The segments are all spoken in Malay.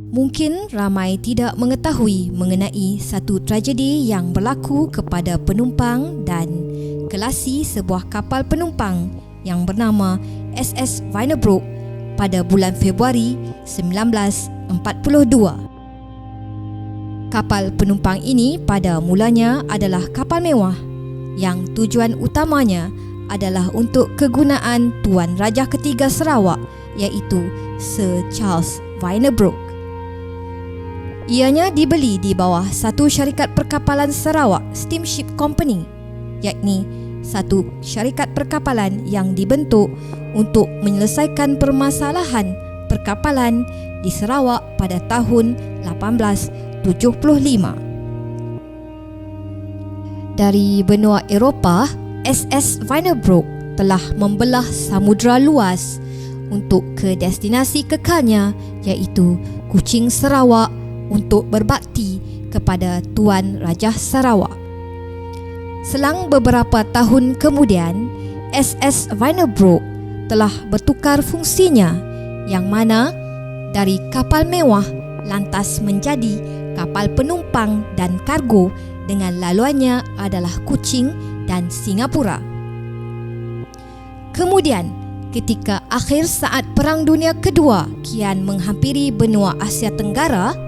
Mungkin ramai tidak mengetahui mengenai satu tragedi yang berlaku kepada penumpang dan kelasi sebuah kapal penumpang yang bernama SS Wynebroek pada bulan Februari 1942. Kapal penumpang ini pada mulanya adalah kapal mewah yang tujuan utamanya adalah untuk kegunaan Tuan Raja Ketiga Sarawak, iaitu Sir Charles Wynebroek. Ianya dibeli di bawah satu syarikat perkapalan Sarawak Steamship Company, yakni satu syarikat perkapalan yang dibentuk untuk menyelesaikan permasalahan perkapalan di Sarawak pada tahun 1875. Dari benua Eropah, SS Wynebroek telah membelah samudera luas untuk ke destinasi kekalnya, iaitu Kuching, Sarawak, untuk berbakti kepada Tuan Raja Sarawak. Selang beberapa tahun kemudian, SS Wynebroek telah bertukar fungsinya, yang mana dari kapal mewah lantas menjadi kapal penumpang dan kargo dengan laluannya adalah Kuching dan Singapura. Kemudian, ketika akhir saat Perang Dunia Kedua kian menghampiri benua Asia Tenggara,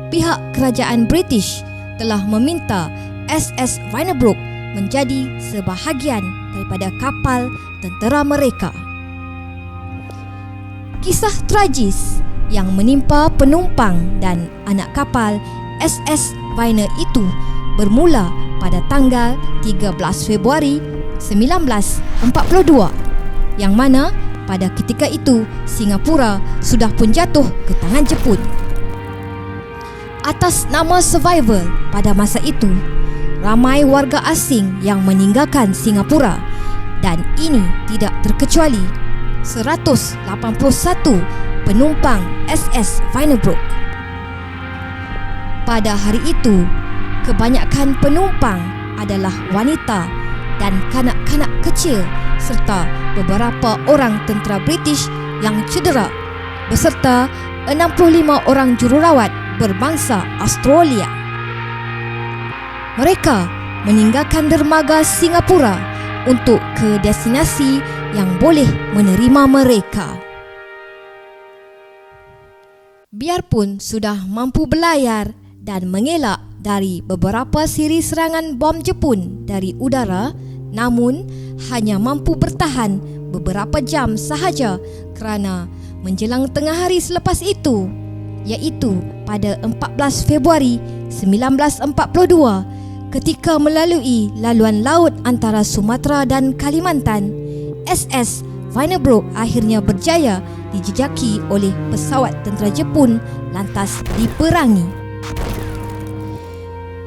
pihak kerajaan British telah meminta SS Wynebroek menjadi sebahagian daripada kapal tentera mereka. Kisah tragis yang menimpa penumpang dan anak kapal SS Wynebroek itu bermula pada tanggal 13 Februari 1942, yang mana pada ketika itu Singapura sudah pun jatuh ke tangan Jepun. Atas nama survival pada masa itu, ramai warga asing yang meninggalkan Singapura, dan ini tidak terkecuali 181 penumpang SS Wynebroek. Pada hari itu, kebanyakan penumpang adalah wanita dan kanak-kanak kecil serta beberapa orang tentera British yang cedera beserta 65 orang jururawat berbangsa Australia. Mereka meninggalkan dermaga Singapura untuk ke destinasi yang boleh menerima mereka. Biarpun sudah mampu berlayar dan mengelak dari beberapa siri serangan bom Jepun dari udara, namun hanya mampu bertahan beberapa jam sahaja kerana menjelang tengah hari selepas itu, iaitu pada 14 Februari 1942, ketika melalui laluan laut antara Sumatera dan Kalimantan, SS Wynebroek akhirnya berjaya dijejaki oleh pesawat tentera Jepun lantas diperangi.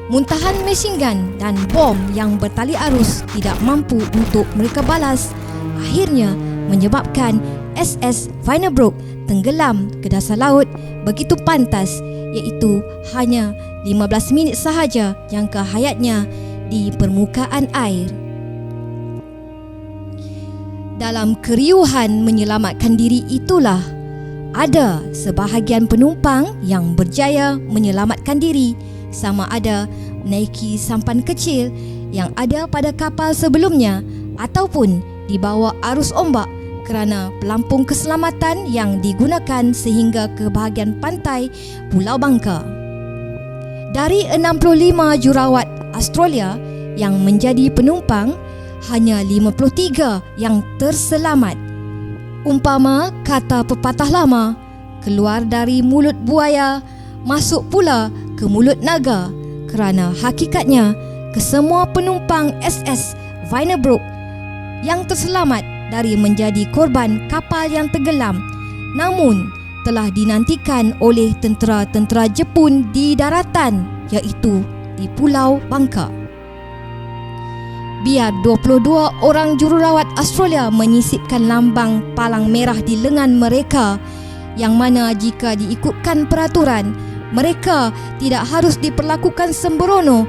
Muntahan mesin gun dan bom yang bertali arus tidak mampu untuk mereka balas, akhirnya menyebabkan SS Wynebroek tenggelam ke dasar laut begitu pantas, iaitu hanya 15 minit sahaja jangka hayatnya di permukaan air. Dalam keriuhan menyelamatkan diri itulah, ada sebahagian penumpang yang berjaya menyelamatkan diri, sama ada menaiki sampan kecil yang ada pada kapal sebelumnya ataupun dibawa arus ombak kerana pelampung keselamatan yang digunakan sehingga ke bahagian pantai Pulau Bangka. Dari 65 jurawat Australia yang menjadi penumpang, hanya 53 yang terselamat. Umpama kata pepatah lama, keluar dari mulut buaya, masuk pula ke mulut naga, kerana hakikatnya kesemua penumpang SS Wynebroek yang terselamat dari menjadi korban kapal yang tenggelam, namun telah dinantikan oleh tentera-tentera Jepun di daratan, iaitu di Pulau Bangka. Biar 22 orang jururawat Australia menyisipkan lambang palang merah di lengan mereka, yang mana jika diikutkan peraturan, mereka tidak harus diperlakukan sembrono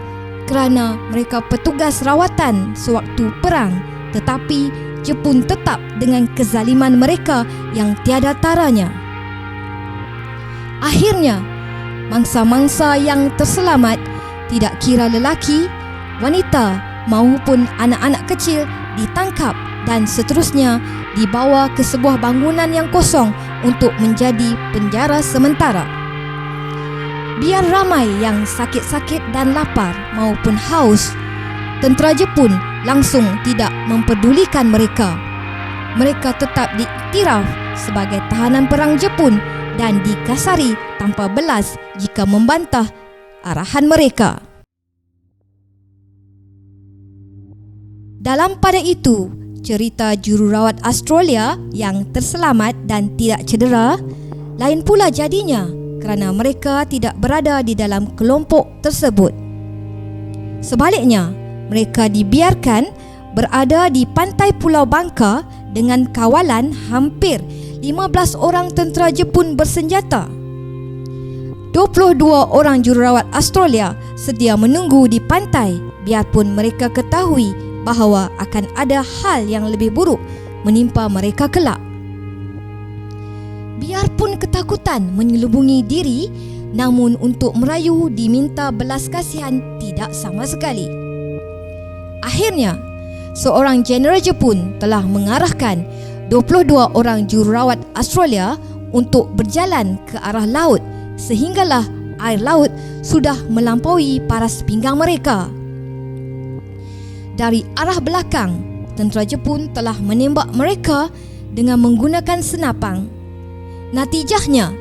kerana mereka petugas rawatan sewaktu perang, tetapi Jepun tetap dengan kezaliman mereka yang tiada taranya. Akhirnya, mangsa-mangsa yang terselamat, tidak kira lelaki, wanita maupun anak-anak kecil, ditangkap dan seterusnya dibawa ke sebuah bangunan yang kosong untuk menjadi penjara sementara. Biar ramai yang sakit-sakit dan lapar maupun haus, tentera Jepun langsung tidak mempedulikan mereka. Mereka tetap diiktiraf sebagai tahanan perang Jepun dan dikasari tanpa belas jika membantah arahan mereka. Dalam pada itu, cerita jururawat Australia yang terselamat dan tidak cedera lain pula jadinya kerana mereka tidak berada di dalam kelompok tersebut. Sebaliknya, mereka dibiarkan berada di pantai Pulau Bangka dengan kawalan hampir 15 orang tentera Jepun bersenjata. 22 orang jururawat Australia sedia menunggu di pantai biarpun mereka ketahui bahawa akan ada hal yang lebih buruk menimpa mereka kelak. Biarpun ketakutan menyelubungi diri, namun untuk merayu diminta belas kasihan tidak sama sekali. Akhirnya, seorang jeneral Jepun telah mengarahkan 22 orang jururawat Australia untuk berjalan ke arah laut sehinggalah air laut sudah melampaui paras pinggang mereka. Dari arah belakang, tentera Jepun telah menembak mereka dengan menggunakan senapang. Natijahnya,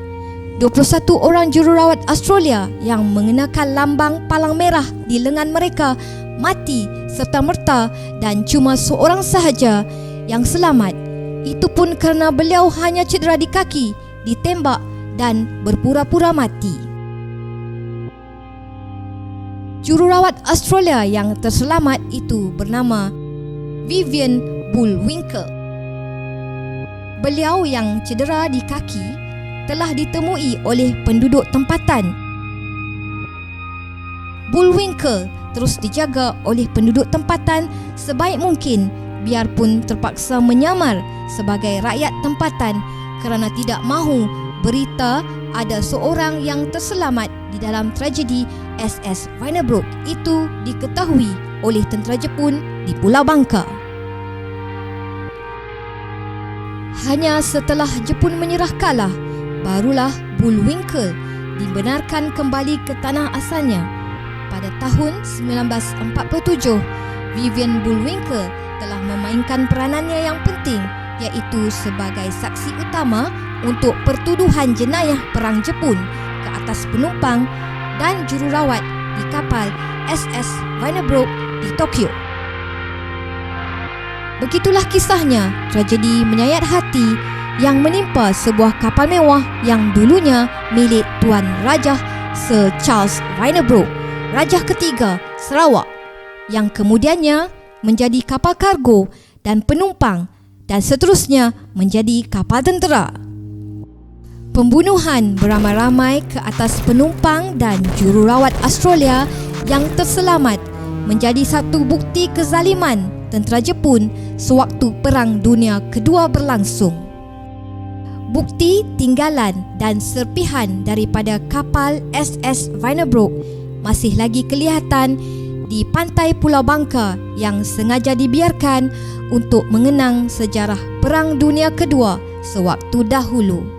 21 orang jururawat Australia yang mengenakan lambang palang merah di lengan mereka mati serta-merta dan cuma seorang sahaja yang selamat. Itu pun kerana beliau hanya cedera di kaki, ditembak dan berpura-pura mati. Jururawat Australia yang terselamat itu bernama Vivian Bullwinkle. Beliau yang cedera di kaki telah ditemui oleh penduduk tempatan. Bullwinkle terus dijaga oleh penduduk tempatan sebaik mungkin biarpun terpaksa menyamar sebagai rakyat tempatan kerana tidak mahu berita ada seorang yang terselamat di dalam tragedi SS Vandenbroek itu diketahui oleh tentera Jepun di Pulau Bangka. Hanya setelah Jepun menyerah kalah, barulah Bullwinkle dibenarkan kembali ke tanah asalnya. Pada tahun 1947, Vivian Bullwinkle telah memainkan peranannya yang penting, iaitu sebagai saksi utama untuk pertuduhan jenayah perang Jepun ke atas penumpang dan jururawat di kapal SS Vandenbroek di Tokyo. Begitulah kisahnya tragedi menyayat hati yang menimpa sebuah kapal mewah yang dulunya milik Tuan Rajah Sir Charles Vandenbroek, Rajah ketiga Sarawak, yang kemudiannya menjadi kapal kargo dan penumpang dan seterusnya menjadi kapal tentera. Pembunuhan beramai-ramai ke atas penumpang dan jururawat Australia yang terselamat menjadi satu bukti kezaliman tentera Jepun sewaktu Perang Dunia Kedua berlangsung. Bukti tinggalan dan serpihan daripada kapal SS Vandenbroek masih lagi kelihatan di pantai Pulau Bangka yang sengaja dibiarkan untuk mengenang sejarah Perang Dunia Kedua sewaktu dahulu.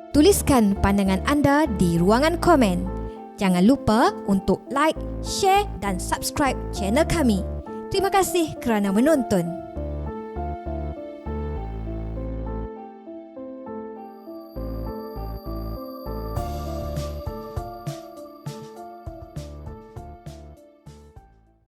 Tuliskan pandangan anda di ruangan komen. Jangan lupa untuk like, share dan subscribe channel kami. Terima kasih kerana menonton.